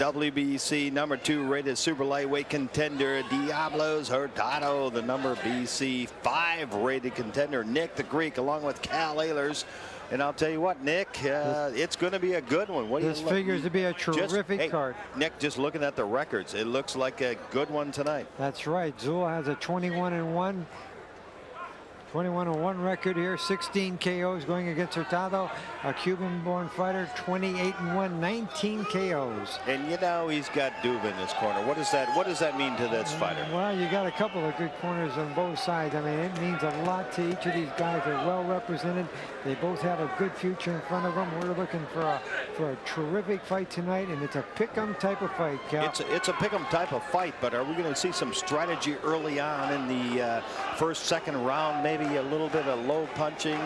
WBC number 2 rated super lightweight contender Diobelys Hurtado, the number BC 5 rated contender Nick the Greek, along with Cal Ehlers. And I'll tell you what, Nick, it's going to be a good one. What do this figures to be a terrific card. Nick, just looking at the records, it looks like a good one tonight. That's right. Tszyu has a 21-1 record here, 16 KOs going against Hurtado, a Cuban-born fighter, 28-1, 19 KOs. And you know he's got Duva in his corner. What does that mean to this fighter? Well, you got a couple of good corners on both sides. I mean, it means a lot to each of these guys. They're well represented. They both have a good future in front of them. We're looking for a terrific fight tonight, and it's a pick-em type of fight, Cal. It's a pick-em type of fight, but are we going to see some strategy early on in the first, second round? Maybe a little bit of low punching,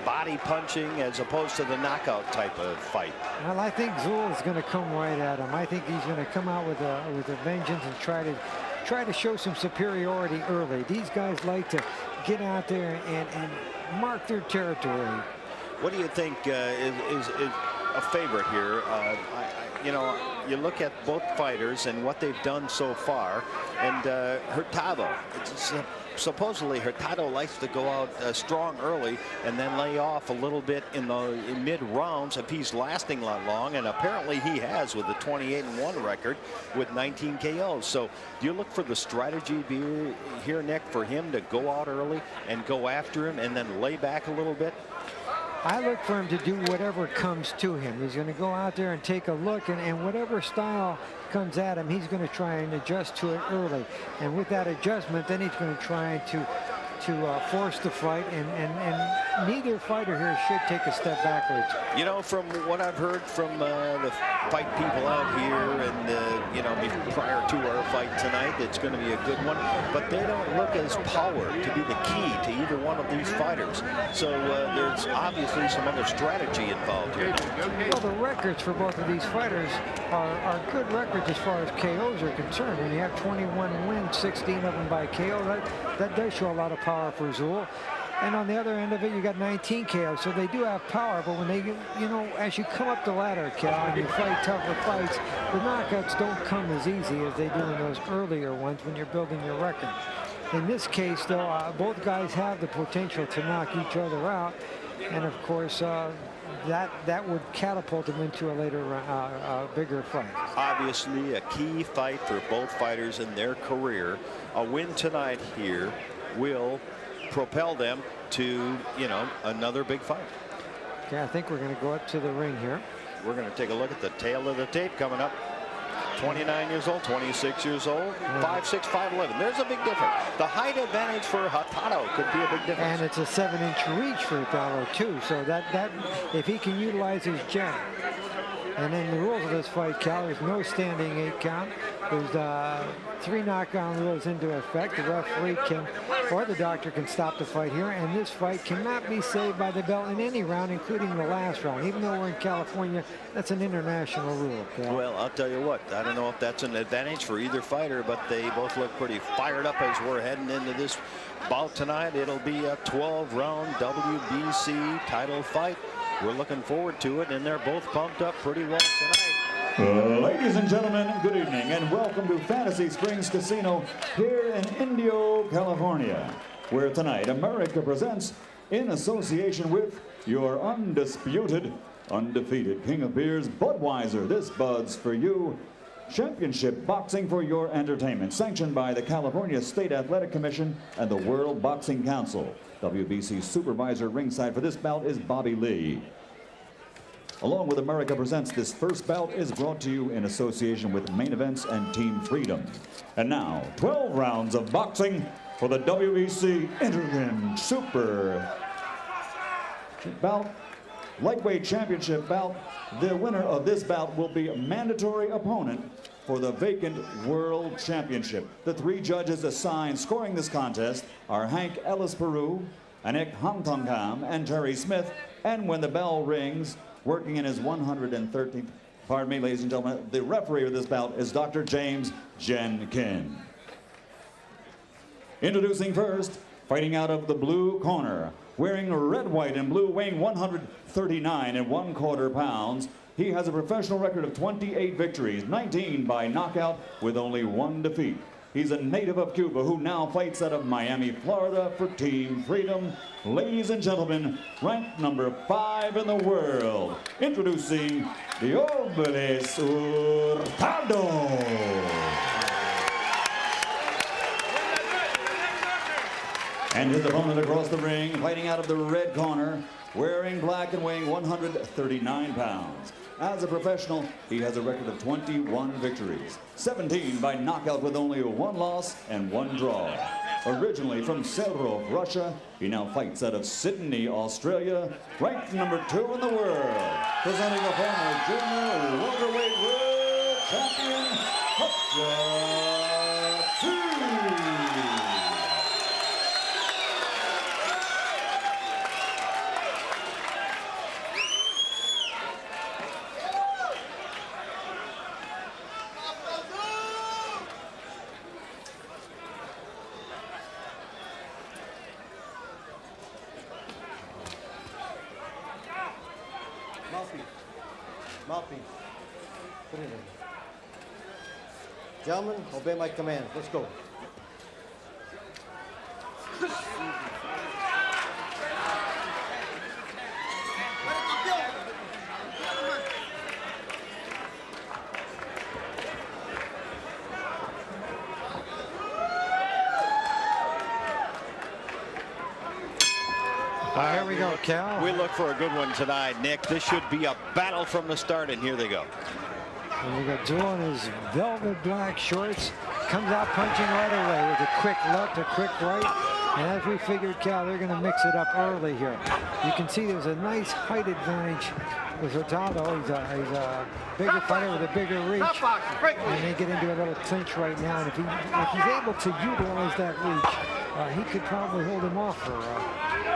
body punching, as opposed to the knockout type of fight. Well, I think Tszyu is going to come right at him. I think he's going to come out with a vengeance and try to show some superiority early. These guys like to get out there and mark their territory. What do you think is a favorite here? You know, you look at both fighters and what they've done so far, and Hurtado, supposedly Hurtado likes to go out strong early and then lay off a little bit in mid rounds if he's lasting that long, and apparently he has with the 28-1 record with 19 KOs. So do you look for the strategy here, Nick, for him to go out early and go after him and then lay back a little bit? I look for him to do whatever comes to him. He's going to go out there and take a look, and whatever style comes at him, he's going to try and adjust to it early. And with that adjustment, then he's going to try to force the fight, and neither fighter here should take a step backwards. You know, from what I've heard from the fight people out here, and you know, prior to our fight tonight, it's going to be a good one, but they don't look as power to be the key to either one of these fighters. So there's obviously some other strategy involved here. Well, the records for both of these fighters are good records as far as KOs are concerned. When you have 21 wins, 16 of them by KO, that does show a lot of power for Tszyu. And on the other end of it, you got 19 KOs, so they do have power. But when they, you know, as you come up the ladder, Cal, and you fight tougher fights, the knockouts don't come as easy as they do in those earlier ones when you're building your record. In this case, though, both guys have the potential to knock each other out, and of course, that would catapult them into a later, bigger fight. Obviously, a key fight for both fighters in their career. A win tonight here will propel them to, you know, another big fight. Okay, I think we're going to go up to the ring here. We're going to take a look at the tail of the tape coming up. 29 years old, 26 years old, 5'6", 5'11". There's a big difference. The height advantage for Hurtado could be a big difference. And it's a 7-inch reach for Hurtado too. So that if he can utilize his jab. And then the rules of this fight, Cal, there's no standing 8 count. There's 3 knockdown rules into effect. The referee can, or the doctor can stop the fight here. And this fight cannot be saved by the bell in any round, including the last round. Even though we're in California, that's an international rule, Cal. Well, I'll tell you what, I don't know if that's an advantage for either fighter, but they both look pretty fired up as we're heading into this bout tonight. It'll be a 12-round WBC title fight. We're looking forward to it, and they're both pumped up pretty well tonight. Ladies and gentlemen, good evening, and welcome to Fantasy Springs Casino here in Indio, California, where tonight America presents, in association with your undisputed, undefeated King of Beers, Budweiser, this Bud's for you, championship boxing for your entertainment, sanctioned by the California State Athletic Commission and the World Boxing Council. WBC supervisor ringside for this bout is Bobby Lee. Along with America Presents, this first bout is brought to you in association with Main Events and Team Freedom. And now, 12 rounds of boxing for the WBC Interim Super bout, lightweight championship bout. The winner of this bout will be a mandatory opponent for the vacant World Championship. The 3 judges assigned scoring this contest are Hank Ellis Peru, Anik Hamtongam, and Terry Smith. And when the bell rings, working in his 113th, pardon me, ladies and gentlemen, the referee of this bout is Dr. James Jenkin. Introducing first, fighting out of the blue corner, wearing red, white, and blue, weighing 139 1/4 pounds, he has a professional record of 28 victories, 19 by knockout with only 1 defeat. He's a native of Cuba who now fights out of Miami, Florida for Team Freedom. Ladies and gentlemen, ranked number 5 in the world, introducing Diobelys Hurtado. And his opponent across the ring, fighting out of the red corner, wearing black and weighing 139 pounds. As a professional, he has a record of 21 victories, 17 by knockout with only 1 loss and 1 draw. Originally from Serov, Russia, he now fights out of Sydney, Australia, ranked number 2 in the world, presenting the former junior welterweight world champion, Kostya Tszyu. Mouthpiece. Put it in. Gentlemen, obey my command. Let's go. Here we go, Cal. We look for a good one tonight, Nick. This should be a battle from the start, and here they go. And we got Tszyu in his velvet black shorts. Comes out punching right away with a quick left, a quick right. And as we figured, Cal, they're going to mix it up early here. You can see there's a nice height advantage with Hurtado. He's a bigger fighter with a bigger reach. And they get into a little clinch right now. And if he's able to utilize that reach, he could probably hold him off for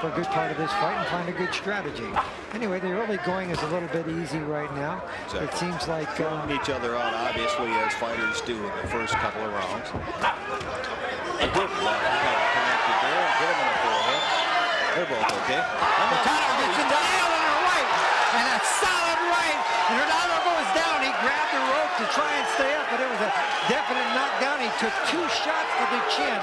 a good part of this fight and find a good strategy. Anyway, the early going is a little bit easy right now. Exactly. It seems like each other out, obviously, as fighters do in the first couple of rounds. A good left connected there and hit him in the forehead. They're both okay. Hurtado gets in the nail on the right, and a solid right. And Hurtado goes down. He grabbed the rope to try and stay up, but it was a definite knockdown. He took 2 shots to the chin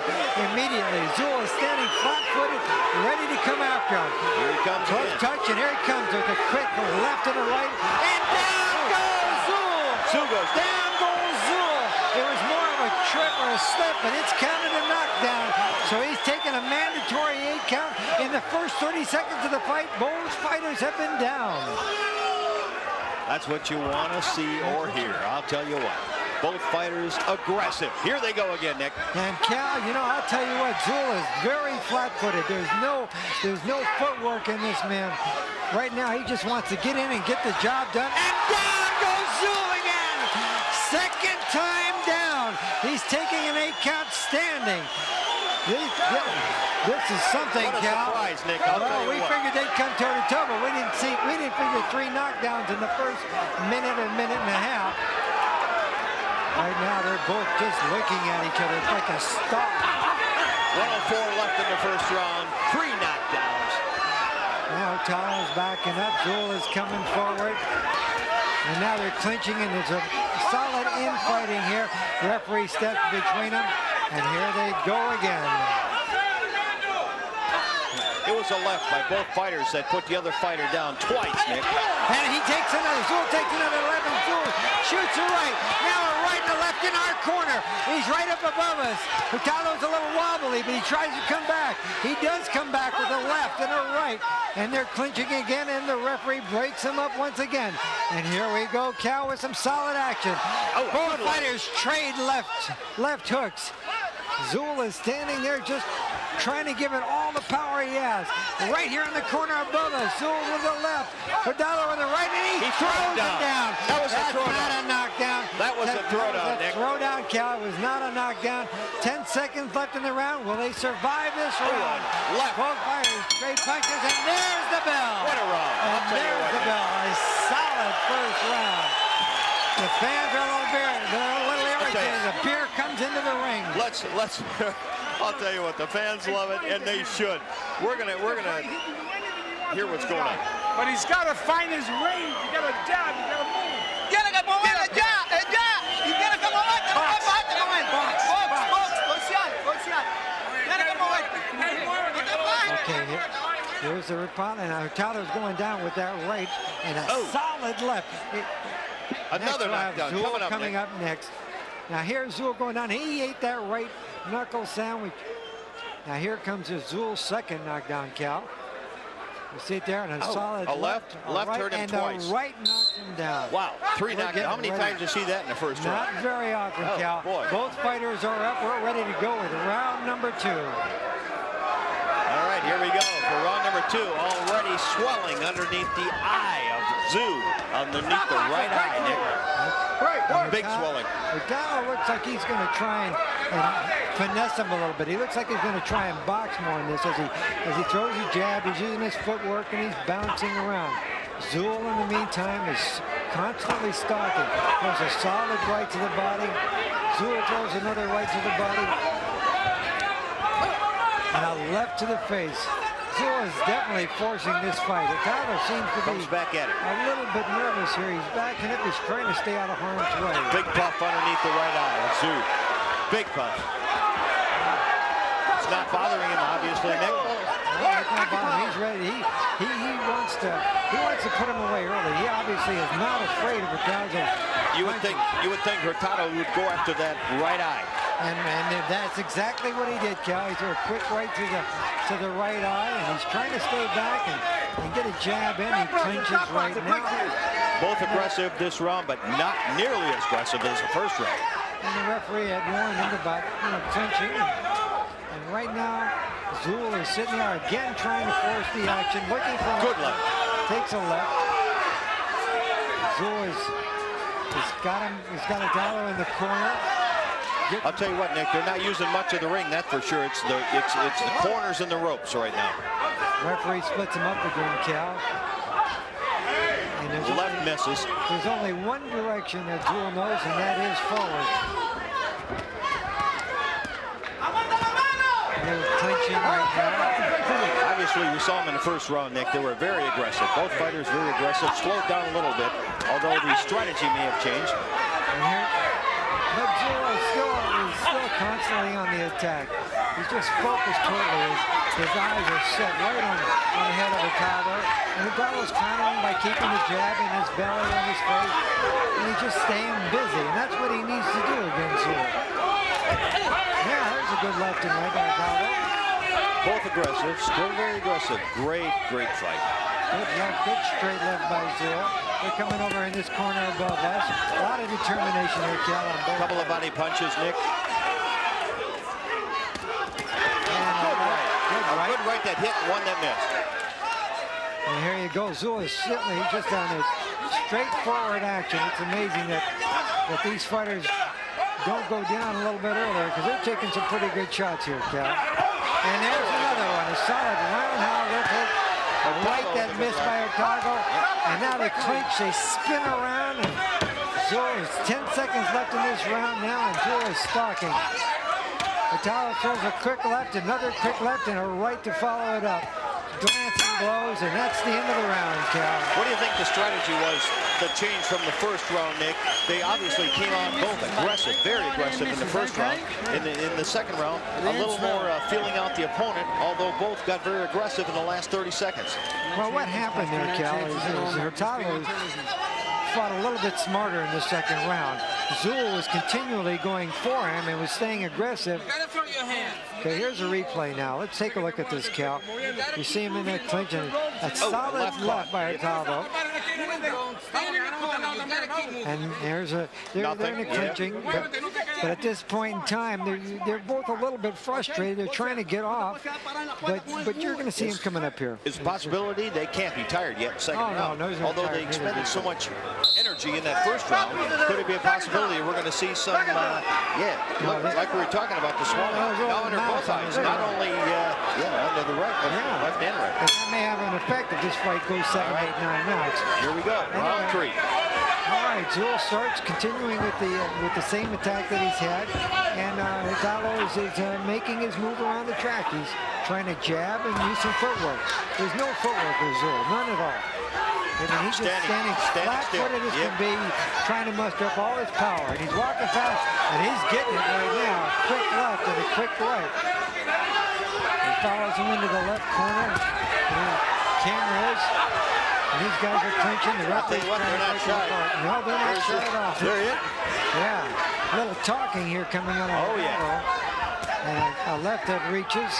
immediately. Tszyu is standing flat-footed, ready to come after him. Here he comes. Close touch, and here he comes with a quick left and a right. And down goes Tszyu! Tszyu goes down. Down goes Tszyu! It was more of a trip or a slip, and it's counted a knockdown. So he's taken a mandatory 8 count. In the first 30 seconds of the fight, both fighters have been down. That's what you want to see or hear. I'll tell you what. Both fighters aggressive. Here they go again, Nick. And Cal, you know, I'll tell you what, Tszyu is very flat-footed. There's no footwork in this man. Right now, he just wants to get in and get the job done. And down goes Tszyu again! Second time down. He's taking an 8 count standing. This is something, what a Cal. surprise, Nick. I'll tell you we what. figured they'd come toe-to-toe, but we didn't figure 3 knockdowns in the first minute or minute and a half. Right now, they're both just looking at each other. It's like a star. 104 left in the first round. 3 knockdowns. Now Hurtado's backing up. Tszyu is coming forward. And now they're clinching, and there's a solid infighting here. Referee steps between them, and here they go again. It was a left by both fighters that put the other fighter down twice, Nick. And he takes another. Tszyu takes another left, and Tszyu shoots a right. Now a right and a left in our corner. He's right up above us. Hurtado's a little wobbly, but he tries to come back. He does come back with a left and a right. And they're clinching again, and the referee breaks him up once again. And here we go, Cal, with some solid action. Both fighters trade left hooks. Tszyu is standing there just trying to give it all the power he has. Right here in the corner above us, Tszyu with the left, Hurtado with the right, and he throws him down. That was a throwdown. Not a knockdown. That was a throwdown, Nick. Throwdown, Cal. It was not a knockdown. 10 seconds left in the round. Will they survive this round? Left. Both fighters trade punches, and there's the bell. What a round. And there's the bell. A solid first round. The fans are a little irritated. The beer comes into the ring. Let's I'll tell you what, the fans love it, and they should. We're gonna hear what's going on. But he's got to find his range. You got to jab. You got to the Hurtado, and Hurtado's going down with that right and a solid left. Another knockdown coming up next. Now here's Tszyu going down. He ate that right knuckle sandwich. Now here comes Tszyu's second knockdown, Cal. You see it there, and a solid left right, hurt him and twice. a right knocked him down. Wow, 3 knockdowns. How many times did you see that in the first round? Not very often, Cal. Boy. Both fighters are up. We're ready to go with round number 2. All right, here we go for round number 2. Already swelling underneath the eye of Tszyu, underneath the right eye, Nick. Big swelling. Hurtado looks like he's going to try and finesse him a little bit. He looks like he's going to try and box more in this as he throws his jab. He's using his footwork and he's bouncing around. Tszyu, in the meantime, is constantly stalking. Throws a solid right to the body. Tszyu throws another right to the body. And a left to the face. Tszyu is definitely forcing this fight. Hurtado seems to be back at it. a little bit nervous here. He's backing up. He's trying to stay out of harm's way. Big puff underneath the right eye of Tszyu. Big puff. It's not bothering him, obviously, Nick. He's ready. He wants to put him away early. He obviously is not afraid of Hurtado. You would think Hurtado would go after that right eye. And that's exactly what he did, Cal. He threw a quick right to the right eye, and he's trying to stay back and get a jab in. He clinches right now. Both aggressive this round, but not nearly as aggressive as the first round. And the referee had warned him about clinching. And right now, Tszyu is sitting there again trying to force the action, looking for good left. Takes a left. Tszyu he's got Hurtado in the corner. I'll tell you what, Nick, they're not using much of the ring, that's for sure. It's the corners and the ropes right now. Referee splits him up again, Cal. And The left misses. There's only one direction that Tszyu knows, and that is forward. And they're clinching right now. Obviously, we saw them in the first round, Nick. They were very aggressive. Both fighters very aggressive. Slowed down a little bit, although the strategy may have changed. And here, but Tszyu is still constantly on the attack. He's just focused totally. His eyes are set right on the head of Hurtado. And Hurtado's countering by keeping the jab in his belly and his face. And he's just staying busy. And that's what he needs to do against Tszyu. Yeah, there's a good left and right by Hurtado. Both aggressive, still very aggressive. Great fight. Good left, good straight left by Tszyu. They're coming over in this corner above us. A lot of determination here, Cal, on both. Couple of body punches, Nick. Good right that hit, one that missed. And here you go. Tszyu is sitting. He's just on a straightforward action. It's amazing that these fighters don't go down a little bit earlier because they're taking some pretty good shots here, Cal. And there's another one. A solid roundhouse left hook. A right that missed by Hurtado. And now they clinch. They spin around. And Tszyu is 10 seconds left in this round now, and Tszyu is stalking. Hurtado throws a quick left, another quick left, and a right to follow it up. Glancing blows, and that's the end of the round, Cal. What do you think the strategy was, the change from the first round, Nick? They obviously came on both aggressive, very aggressive in the first round. In the second round, a little more feeling out the opponent, although both got very aggressive in the last 30 seconds. Well, what happened there, Cal, is Hurtado fought a little bit smarter in the second round. Tszyu was continually going for him and was staying aggressive. Okay, here's a replay now. Let's take a look at this, Cal. You see him in that clinch, and a solid left by Hurtado. And there's they're in the clinching, but at this point in time, they're both a little bit frustrated. They're trying to get off, but you're going to see him coming up here. It's a possibility they can't be tired yet in the second round. Although they expended so much energy in that first round, could it be a possibility we're going to see some, like we were talking about this morning, now under both eyes, not only under the right, but left and right. And that may have an effect if this fight goes 7, 8, 9 rounds. Here we go, round 3. All right, Tszyu starts continuing with the same attack that he's had, and Hurtado is making his move around the track. He's trying to jab and use some footwork. There's no footwork with Tszyu, none at all. I mean, he's just standing flat-footed as can be, trying to muster up all his power, and he's walking fast, and he's getting it right now. A quick left and a quick right. He follows him into the left corner. camera is. And these guys are clinching. The I'll tell you what, they're not shy. No, they're not shy at all. They're it. Yeah, a little talking here coming out of Oh, yeah. And a left that reaches.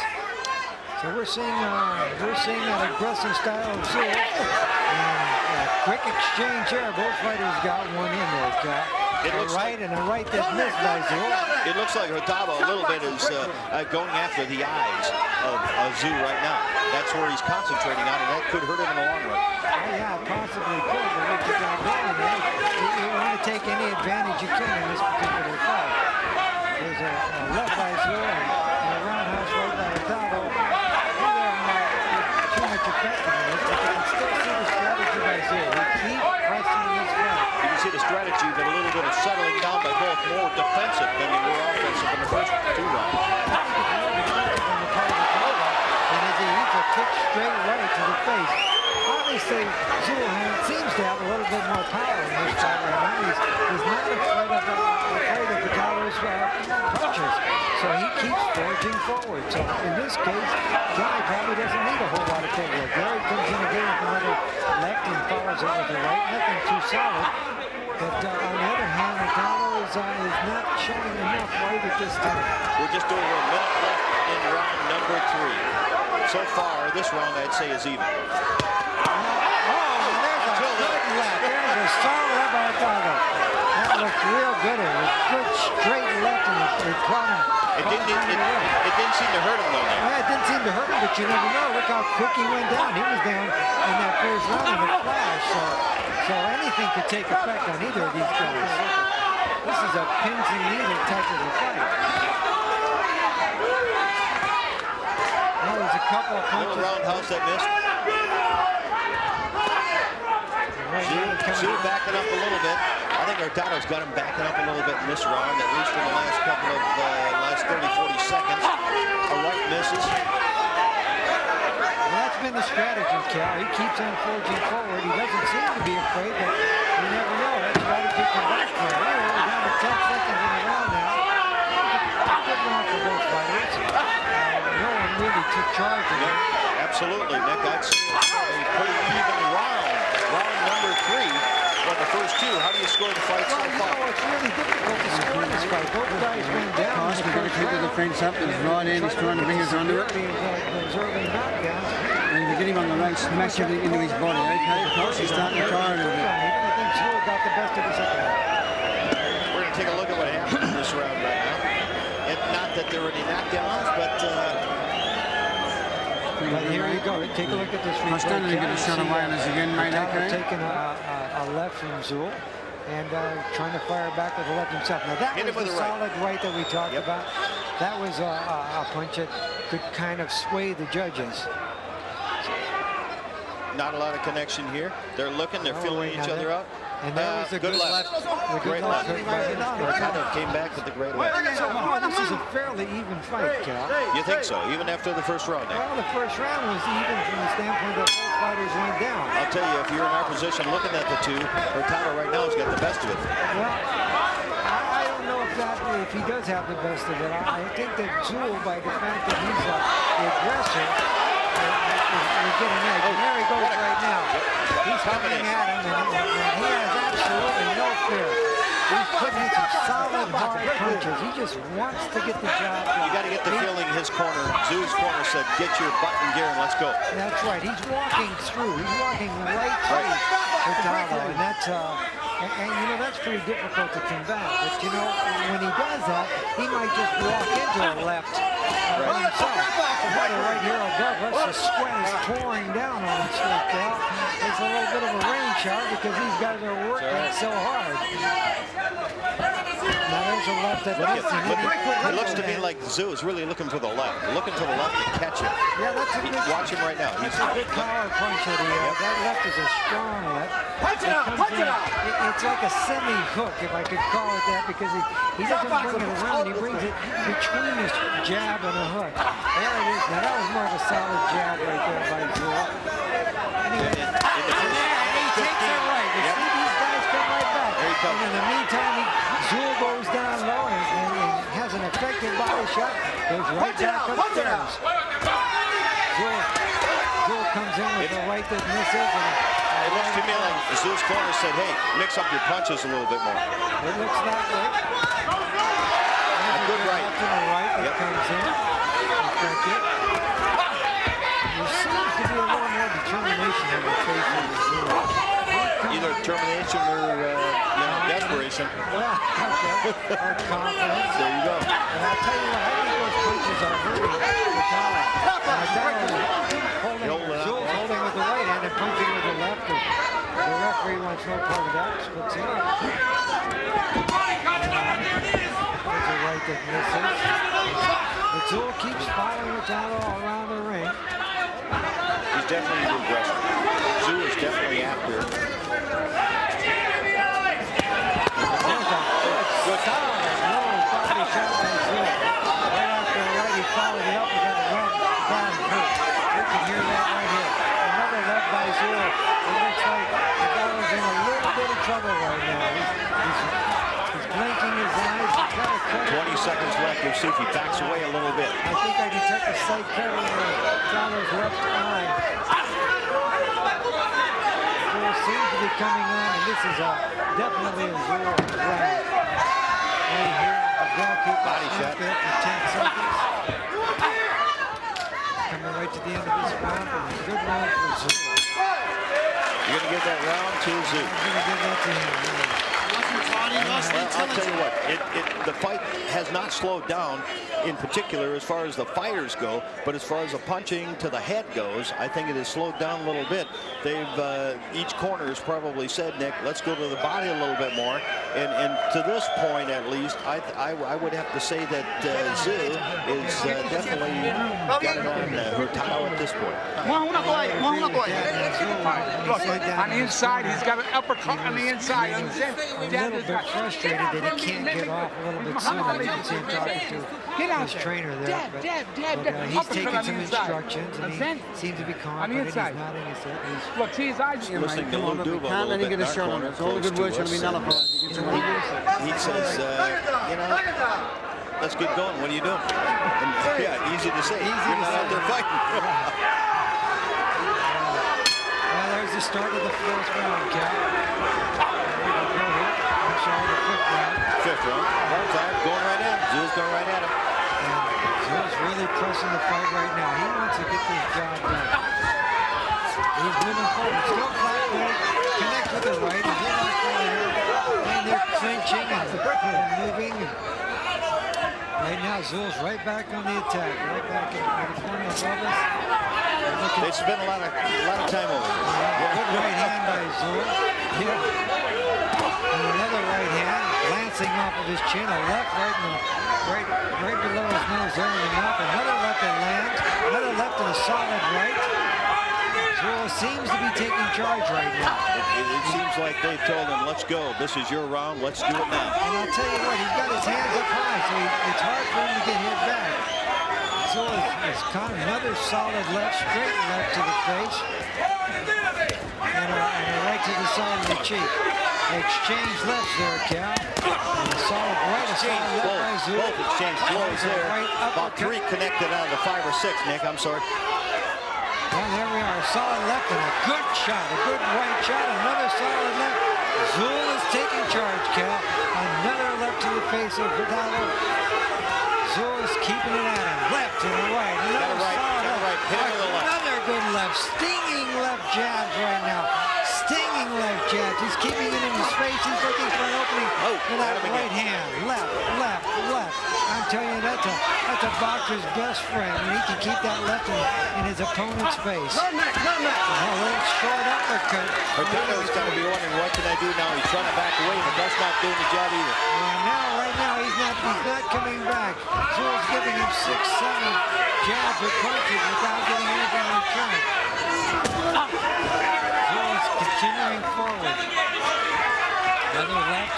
So we're seeing that aggressive style of Tszyu. And a quick exchange here. Both fighters got one in there, Cal. It looks right and a right that missed by Tszyu. It looks like Hurtado a little bit is going after the eyes of Tszyu right now. That's where he's concentrating on, and that could hurt him in the long run. Oh, yeah, it possibly could, but what you got going there, you want to take any advantage you can in this particular fight. There's a left by Tszyu and a roundhouse right by Hurtado. Too much effectiveness, but you can still see the strategy by Tszyu. He keep pressing this fight. You can see the strategy, but a little bit of settling down by both, more defensive than they were offensive in the first two rounds. And as he hits a kick straight right to the face. Obviously, Tszyu seems to have a little bit more power in this fight right now. He's not afraid of Hurtado's punches. So he keeps forging forward. So in this case, Johnny probably doesn't need a whole lot of footwork. Gary comes in again with another left and follows it with a right. Nothing too solid. But on the other hand, Hurtado is not showing enough weight at this time. We're just over a minute left in round number 3. So far, this round I'd say is even. There's a solid left by Hurtado. That looked real good. It was good straight left, and it caught him. It didn't seem to hurt him though. Well, it didn't seem to hurt him, but you never know. Look how quick he went down. He was down in that first round in a flash. So anything could take effect on either of these guys. This is a pins and needle type of a fight. Well, there's a couple of punches. Little roundhouse that missed. Tszyu backing up a little bit. I think Hurtado's got him backing up a little bit in this round, at least in the last couple of last 30-40 seconds. A right misses. Well, that's been the strategy, Cal. He keeps on forging forward. He doesn't seem to be afraid, but you never know. That strategy can backfire. We're down to 10 seconds in the round now. A good round for both fighters. No one really took charge of it. Absolutely, Nick. I'd say a pretty even round. Round number 3. Well, the first two. How do you score the fight so far? You know, it's really difficult to score this fight. Both guys went down. Kostya got to keep the defense up. His right hand, he's trying to bring us under it. Those early knockdowns. And to get him on the ropes, smash everything into his body. Okay, Kostya's starting to tire a little bit. I think Tszyu got the best of the second round. We're going to take a look at what happened in this round right now. Not that there were any knockdowns, but here you go. Take a look at this replay. I'm starting to get a shot away on us again, mate. Okay. Taking a left from Tszyu and trying to fire back with a left himself. Now that was the solid right that we talked about. That was a punch that could kind of sway the judges. Not a lot of connection here. They're looking, they're feeling each other out. And that was a good left. Great left. Hurtado came back with the great left. So this is a fairly even fight, Cal. You think so? Even after the first round there? Well, the first round was even from the standpoint that both fighters went down. I'll tell you, if you're in our position looking at the two, Hurtado right now has got the best of it. Well, I don't know if he does have the best of it. I think that Tszyu, by the fact that he's the aggressor, is getting edge. And there he goes right now. He's coming at him, and he has absolutely no fear. He's putting in some solid, hard punches. He just wants to get the job done. You got to get the feeling his corner, Tszyu's corner said, get your butt in gear and let's go. That's right. He's walking through. He's walking right through Hurtado, and that's and you know that's pretty difficult to combat. But you know when he does that, he might just walk into a left by himself. Right here on Douglas, the sweat is pouring down on him straight out. It's a little bit of a rain shower because these guys are working so hard. Now there's a left that it looks to me like Tszyu is really looking for the left, looking to the left to catch him. Yeah, that's a good. Watch him right now. That's a good power punch that he has. That left is a strong left. Punch it out! Punch it out! It's like a semi-hook, if I could call it that, because he doesn't bring it around. He brings it between his jab and a hook. There it is. Now that was more of a solid jab right there by Tszyu. Anyway, and he takes it right. You see these guys come right back. And in the meantime, Tszyu goes down low and has an effective body shot. Goes right back upstairs. Tszyu Zul comes in with the right that misses. It looks to me like Tszyu's corner said, hey, mix up your punches a little bit more. It looks that way. A good right. To the right that comes in. Effective. There seems to be a little more determination in the face of Tszyu. Either determination or desperation. Well, okay. Or confidence. There you go. And I'll tell you what, I think those punches are hurting Hurtado. Zul's holding with the right hand and punching with the left. The referee wants no part of that. Splits it up. There's a right that misses. But Zul keeps following Hurtado around the ring. He's definitely a good wrestler. Tszyu is definitely after. Good time. No body shot by Zul. Right after the right, he followed it up with that left down hook. You can hear that right here. Another left by Zul. It looks like Hurtado's in a little bit of trouble right now. He's blinking his eyes. He's got a cut. 20 seconds left. We'll see if he backs away a little bit. I think I detect a slight cut in Hurtado's left eye. Zul seems to be coming on, and this is definitely a Zul round. Right here, the goalkeeper Body shot. there for 10 seconds. Coming right to the end of this round, and a good round for Zul. You're going to give that round to Tszyu. I'm going to give that to him. Really. Well, I'll tell you what, the fight has not slowed down in particular as far as the fighters go, but as far as the punching to the head goes, I think it has slowed down a little bit. They've, each corner has probably said, Nick, let's go to the body a little bit more. And to this point, at least, I would have to say that Tszyu is definitely got it on Hurtado at this point. Look, on the inside, he's got an uppercut on the inside. A little bit frustrated that he can't get off a little bit sooner. You can see him talking to his trainer there. But he's taking some instructions, and he seems to be confident. He's nodding his head. Look, see his eyes. Listening to Lou Duva a Can't let little him bit get in a our shot on corner, us. All the close good to words going to be us, nullified. he says, you know, let's get going. What are you doing? And, yeah, easy to say. You're not out there fighting. Well, there's the start of the fourth round, Cal. I'm sorry, the fifth round. Fifth round. One time, going right at him. Tszyu's going right at him. Tszyu's really pressing the fight right now. He wants to get this job done. He's moving forward. Still flat-footed. Connects with the right. He's in the corner. And they're clinching and moving. Right now, Zul's right back on the attack. Right back in the corner of Elvis. They spent a lot of time over this. Good right hand by Zul. Yeah. And another right hand glancing off of his chin. A left right below his nose there in the mouth. Another left that lands. Another left and a solid right. Zul seems to be taking charge right now. It seems like they told him, let's go. This is your round. Let's do it now. And I'll tell you what, he's got his hands up high, so it's hard for him to get hit back. Zul has caught another solid left, straight left to the face. And a right to the side of the cheek. They exchange lefts there, Cal. And a solid right, a solid left by Zul. Both exchange blows there. Right About three connected out of the 5 or 6, Nick. I'm sorry. Well, there we are, a solid left and a good shot, a good right shot, another solid left. Zul is taking charge, Cal. Another left to the face of Hurtado. Zul is keeping it at him. Left and a right. Another solid left. Hit him with the left. Another good left. Stinging left jabs right now. Stinging left jabs. He's keeping it in his face. He's looking for an opening for that right hand. Left, left, left. I'm telling you, that's a boxer's best friend when he can keep that left in his opponent's face. A little short uppercut. Hurtado's going to be wondering, what can I do now? He's trying to back away, but that's not doing the job either. Yeah, right now, he's not coming back. Zul's giving him 6, 7 jabs or punches without getting anything in return. Zul's continuing forward. Another left.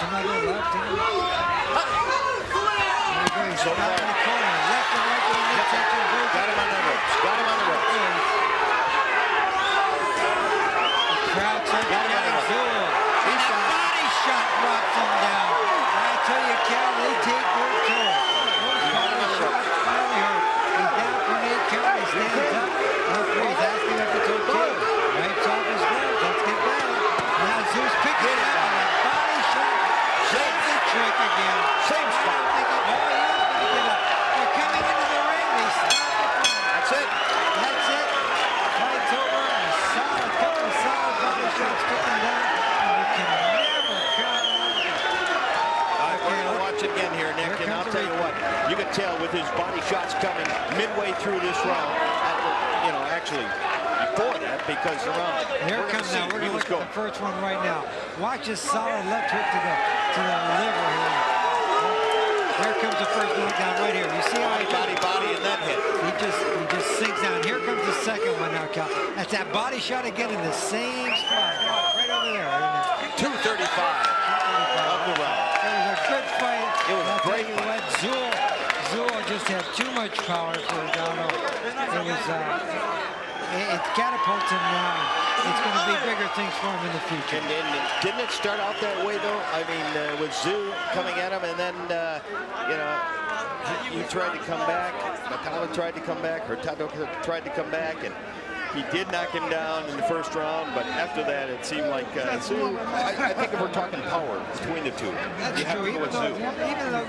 He's back in the corner. Left and right to the midsection. Got him on the ropes. Got him on the ropes. The crowd said, Zul. He's a body shot drops him down. And I tell you, Cal, they take their toll. Those body shots finally hurt. He's down for an 8 count. He stands up. Referee's asking if it's Same spot. They're coming into the ring. They stop the fight. That's it. That's it. Fight's over. A couple of solid body shots kicking down. And you can never count out. All right, we're going to watch it again here, Nick, Here and I'll comes tell the you what, you can tell with his body shots coming midway through this round, actually before that, because around, Here it comes now. We're going to look at the first one right now. Watch his solid left hook to the liver here. Here comes the first knockdown right here. You see how he body, and then hit. He just sinks down. Here comes the second one now, Cal. That's that body shot again in the same spot. Right over there. 235 of the round. It was a good fight. It was a great fight. Tszyu just had too much power for Hurtado. It was, it catapults him now. It's going to be bigger things for him in the future. And didn't it start out that way, though? I mean, with Tszyu coming at him, and then, he tried to come back. Hurtado tried to come back. Hurtado tried to come back, and he did knock him down in the first round, but after that, it seemed like Tszyu, I think if we're talking power between the two, That's you have true. to go with Tszyu.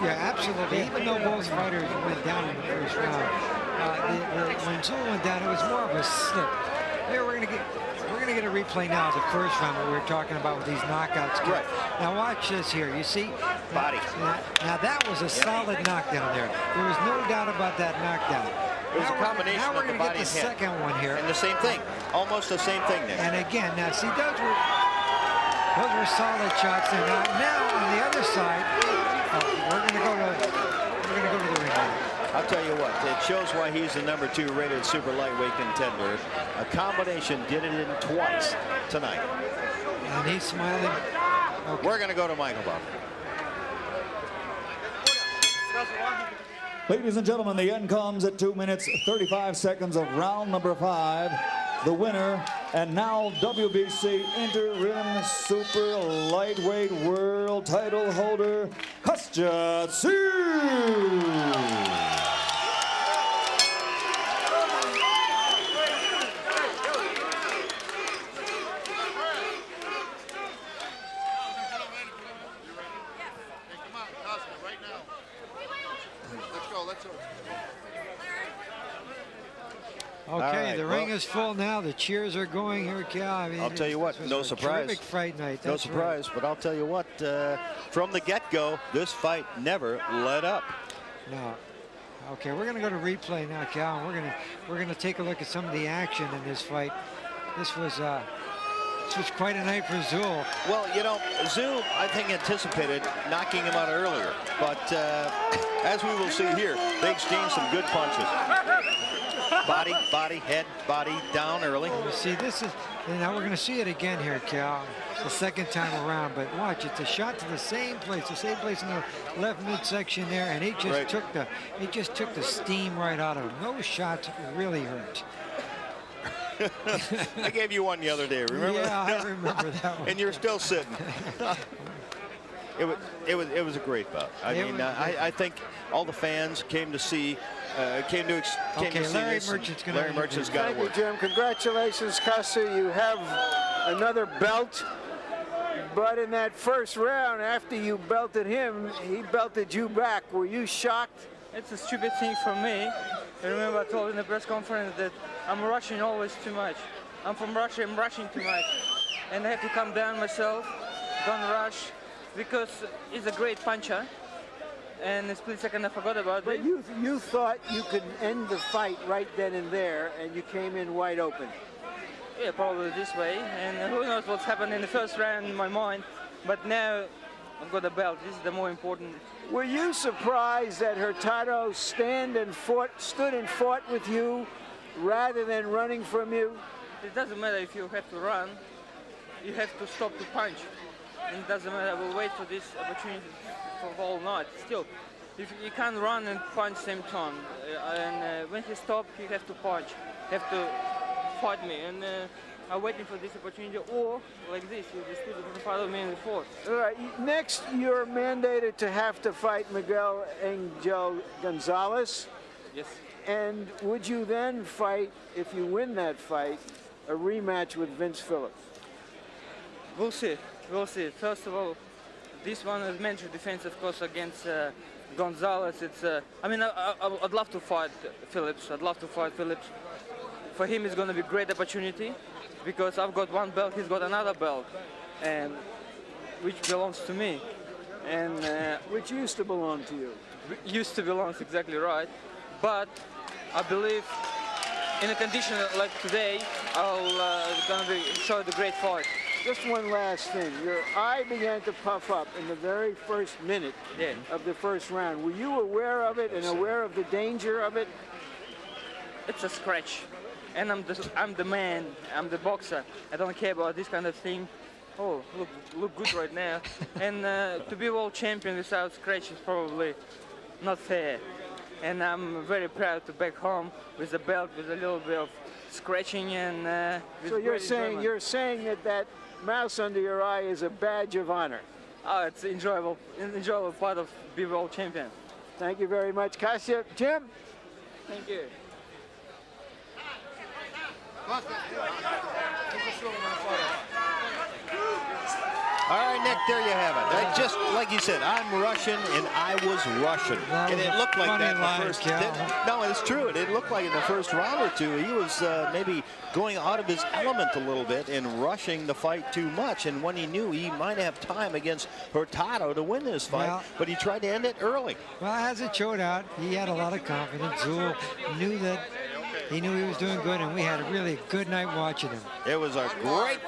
Absolutely. Even though both fighters went down in the first round, when Tszyu went down, it was more of a slip. Here we're gonna get a replay now of the first round what we were talking about with these knockouts. Right. Now watch this here. You see? Body. Now that was a solid knockdown there. There was no doubt about that knockdown. It was a combination now of we're the gonna body get the and head. second one here. And the same thing. Almost the same thing there. And again, now see, those were solid shots there. Now on the other side, we're gonna go to the ring. I'll tell you what, it shows why he's the #2 rated super lightweight contender. A combination did it in twice tonight. And he's smiling. Okay. We're going to go to Michael Bob. Ladies and gentlemen, the end comes at 2 minutes, 35 seconds of round number 5. The winner, and now WBC interim super lightweight world title holder, Kostya Tszyu. Okay, right, the ring is full now. The cheers are going here, Cal. I mean, I'll tell you what, this was no a surprise. Terrific fight night. No That's surprise, but I'll tell you what, from the get-go, this fight never let up. Right. No. Okay, we're going to go to replay now, Cal. And we're gonna take a look at some of the action in this fight. This was quite a night for Tszyu. Well, you know, Tszyu, I think, anticipated knocking him out earlier. But as we will see here, they exchanged some good punches. Body, head, body, down early. You see, this is, and now we're going to see it again here, Cal, the second time around. But watch, it's a shot to the same place in the left midsection there, and he just took the steam right out of him. Those shots really hurt. I gave you one the other day, remember? Yeah, I remember that one. And you're still sitting. It was a great bout. I think all the fans came to see. Came to see Larry this. Merchant's got Thank to you, work. Jim. Congratulations, Kostya. You have another belt. But in that first round, after you belted him, he belted you back. Were you shocked? It's a stupid thing for me. I remember I told in the press conference that I'm rushing always too much. I'm from Russia, I'm rushing too much. And I have to calm down myself, don't rush, because he's a great puncher. And a split second I forgot about But it. you thought you could end the fight right then and there, and you came in wide open. Yeah, probably this way. And who knows what's happened in the first round in my mind. But now I've got a belt. This is the more important. Were you surprised that Hurtado stood and fought with you rather than running from you? It doesn't matter if you have to run. You have to stop to punch. And it doesn't matter. I will wait for this opportunity for all night. Still, if you can't run and punch same time. And when he stopped, you have to punch. You have to fight me. And I'm waiting for this opportunity. Or like this, you just put it in front of me in the fourth. All right. Next, you're mandated to have to fight Miguel Angel Gonzalez. Yes. And would you then fight, if you win that fight, a rematch with Vince Phillips? We'll see. We'll see. First of all, this one is meant to defense, of course, against Gonzalez. It's I mean, I'd love to fight Phillips. I'd love to fight Phillips. For him, it's going to be a great opportunity because I've got one belt, he's got another belt, and which belongs to me, and Which used to belong to you. used to belongs exactly right. But I believe in a condition like today, I'll gonna be show the great fight. Just one last thing. Your eye began to puff up in the very first minute Yeah. of the first round. Were you aware of it and aware of the danger of it? It's a scratch, and I'm the man. I'm the boxer. I don't care about this kind of thing. Oh, look good right now. And to be world champion without scratch is probably not fair. And I'm very proud to back home with the belt with a little bit of scratching and. With So you're great saying enjoyment. that mouse under your eye is a badge of honor. Oh, it's enjoyable part of being world champion. Thank you very much, Kostya. Jim? Thank you. All right, Nick, there you have it. Just like you said, I'm Russian, and I was Russian. That And was it looked like funny that in line, the first. Cal. No, it's true. It looked like in the first round or two, he was maybe going out of his element a little bit and rushing the fight too much. And when he knew he might have time against Hurtado to win this fight, Well- but he tried to end it early. Well, as it showed out, he had a lot of confidence. Zul knew that he was doing good, and we had a really good night watching him. It was a great